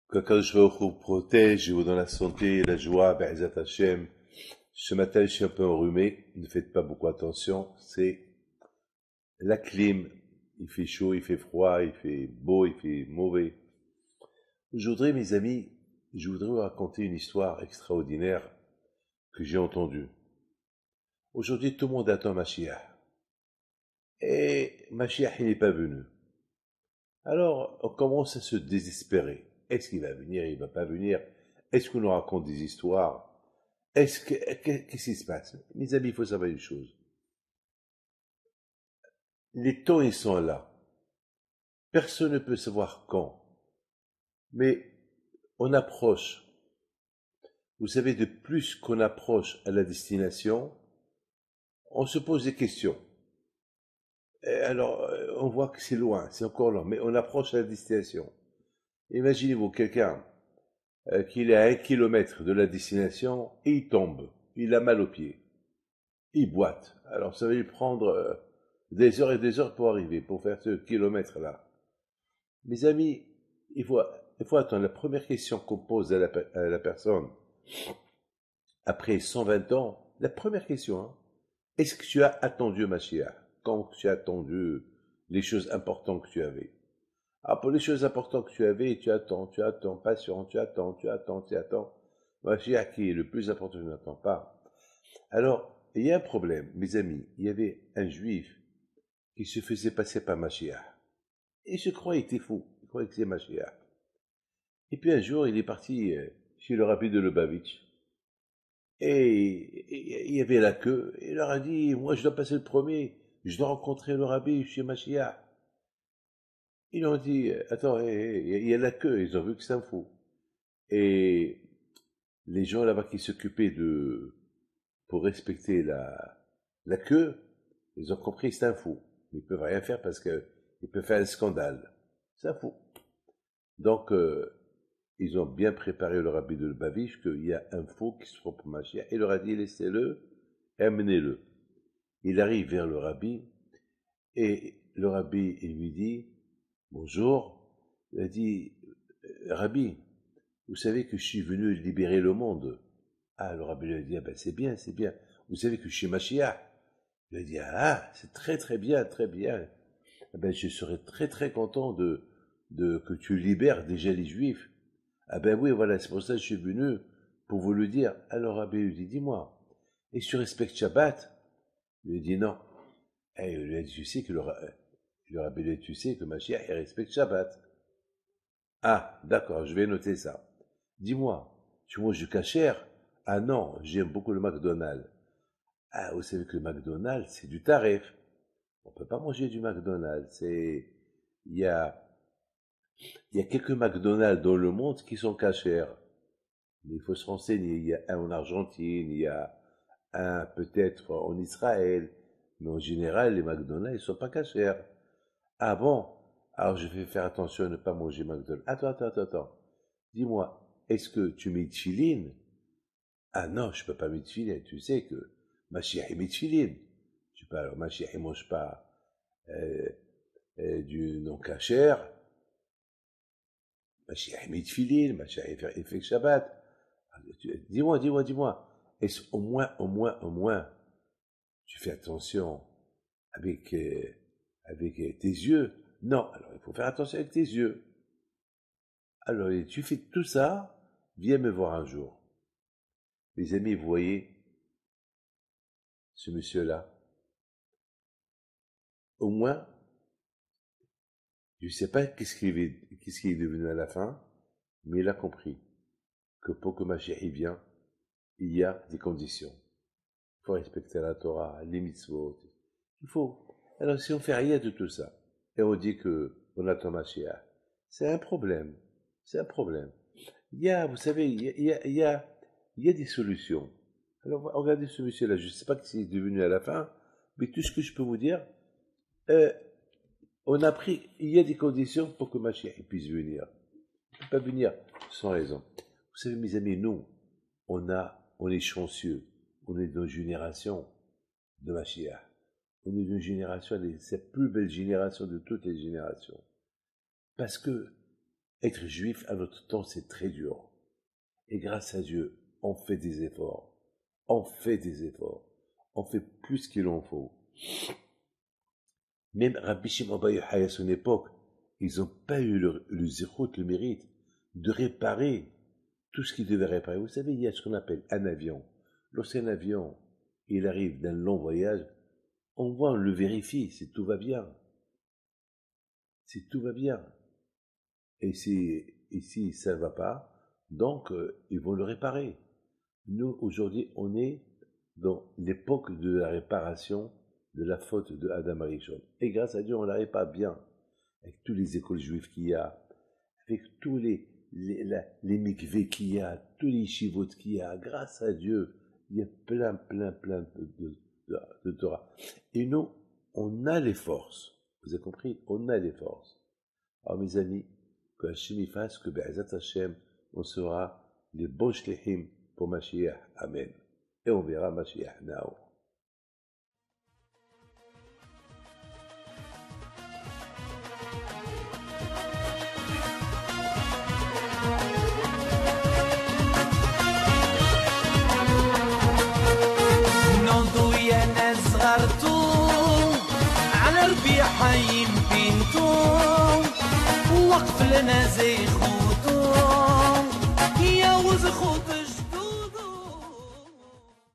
Qu'Akadosh Baruch Hu protège et vous donne la santé et la joie, Be'ezat Hashem. Ce matin, je suis un peu enrhumé, ne faites pas beaucoup attention, c'est la clim. Il fait chaud, il fait froid, il fait beau, il fait mauvais. Aujourd'hui, mes amis, je voudrais vous raconter une histoire extraordinaire que j'ai entendue. Aujourd'hui, tout le monde attend Mashiach. Et Mashiach, il n'est pas venu. Alors, on commence à se désespérer. Est-ce qu'il va venir, il va pas venir? Est-ce qu'on nous raconte des histoires? Qu'est-ce qui se passe? Mes amis, il faut savoir une chose. Les temps, ils sont là. Personne ne peut savoir quand. Mais on approche. Vous savez, de plus qu'on approche à la destination, on se pose des questions. Et alors, on voit que c'est loin, c'est encore loin, mais on approche à la destination. Imaginez-vous quelqu'un qui est à 1 kilomètre de la destination et il tombe. Il a mal aux pieds. Il boite. Alors ça va lui prendre des heures et des heures pour arriver, pour faire ce kilomètre-là. Mes amis, il faut attendre. La première question qu'on pose à la personne, après 120 ans, la première question, hein, est-ce que tu as attendu Mashiach? Quand tu as attendu les choses importantes que tu avais? Ah, pour les choses importantes que tu attends, patient, tu attends. Mashiach qui est le plus important, je n'attends pas. Alors, il y a un problème, mes amis. Il y avait un juif qui se faisait passer par Mashiach. Et je croyais qu'il était fou. Il croyait que c'était Mashiach. Et puis un jour, il est parti chez le rabbi de Lubavitch. Et il y avait la queue. Et il leur a dit, moi je dois passer le premier. Je dois rencontrer le rabbi chez Mashiach. Ils ont dit, attends, il y a la queue. Ils ont vu que c'est un fou. Et les gens là-bas qui s'occupaient pour respecter la queue, ils ont compris que c'est un fou. Ils peuvent rien faire parce qu'ils peuvent faire un scandale. C'est un fou. Donc, ils ont bien préparé le rabbi de Lubavitch qu'il y a un faux qui se trompe Mashiach. Il leur a dit, laissez-le et amenez-le. Il arrive vers le rabbi et le rabbi, il lui dit, bonjour. Il a dit, rabbi, vous savez que je suis venu libérer le monde. Ah, le rabbi lui a dit, ah ben c'est bien, c'est bien. Vous savez que je suis Mashiach. Il a dit, ah, c'est très très bien, très bien. Eh ben, je serais très très content que tu libères déjà les Juifs. Ah ben oui, voilà, c'est pour ça que je suis venu, pour vous le dire. Alors Rabbi lui dit, dis-moi, et tu respectes Shabbat? Il lui dit non. Et il lui a dit, tu sais que le Rabbi lui a dit, tu sais que Mashiach, il respecte Shabbat. Ah, d'accord, je vais noter ça. Dis-moi, tu manges du kasher? Ah non, j'aime beaucoup le McDonald's. Ah, vous savez que le McDonald's, c'est du tarif. On peut pas manger du McDonald's. Il y a, il y a quelques McDonald's dans le monde qui sont cachers. Mais il faut se renseigner. Il y a un en Argentine, il y a un peut-être en Israël. Mais en général, les McDonald's, ils sont pas cachers. Ah bon? Alors je vais faire attention à ne pas manger McDonald's. Attends. Dis-moi, est-ce que tu mets tefillin? Ah non, je peux pas mettre tefillin. Tu sais que Mashiach, il met tefillin. Tu peux, alors Mashiach, il mange pas euh, du non cachère. Mashiach, il met tefillin. Mashiach, il fait Shabbat. Dis-moi. Est-ce au moins, tu fais attention avec, avec tes yeux? Non, alors il faut faire attention avec tes yeux. Alors, tu fais tout ça, viens me voir un jour. Les amis, vous voyez, ce monsieur-là, au moins, je ne sais pas qu'est-ce qu'il est devenu à la fin, mais il a compris que pour que Mashiach y vienne, il y a des conditions. Il faut respecter la Torah, les mitzvot. Il faut. Alors, si on fait rien de tout ça, et on dit que on attend Mashiach, c'est un problème. C'est un problème. Vous savez, il y a des solutions. Alors, regardez ce monsieur-là, je ne sais pas ce qu'il est devenu à la fin, mais tout ce que je peux vous dire, euh, il y a des conditions pour que Mashiach puisse venir. Il ne peut pas venir sans raison. Vous savez, mes amis, nous, on est chanceux. On est dans une génération de Mashiach. On est d'une génération, c'est la plus belle génération de toutes les générations. Parce que Être juif à notre temps, c'est très dur. Et grâce à Dieu, on fait des efforts. On fait des efforts. On fait plus qu'il en faut. Même Rabbi Shimon Bar Yochai à son époque, ils n'ont pas eu le zérout, le mérite de réparer tout ce qu'ils devaient réparer. Vous savez, il y a ce qu'on appelle un avion. Lorsqu'un avion, il arrive d'un long voyage, on voit, on le vérifie, si tout va bien. Si tout va bien. Et si ça ne va pas, donc ils vont le réparer. Nous, aujourd'hui, on est dans l'époque de la réparation de la faute de Adam Arishon. Et grâce à Dieu, on la répare bien. Avec toutes les écoles juives qu'il y a, avec tous les mikvés qu'il y a, tous les yeshivot qu'il y a, grâce à Dieu, il y a plein de Torah. Et nous, on a les forces. Vous avez compris? On a les forces. Alors mes amis, que Hachem y fasse que Be'ezat Hashem, on sera les bons shlichim pour Mashiach. Amen. Et on verra Mashiach now. على ربيع حي بنتو وقف لنا زي خو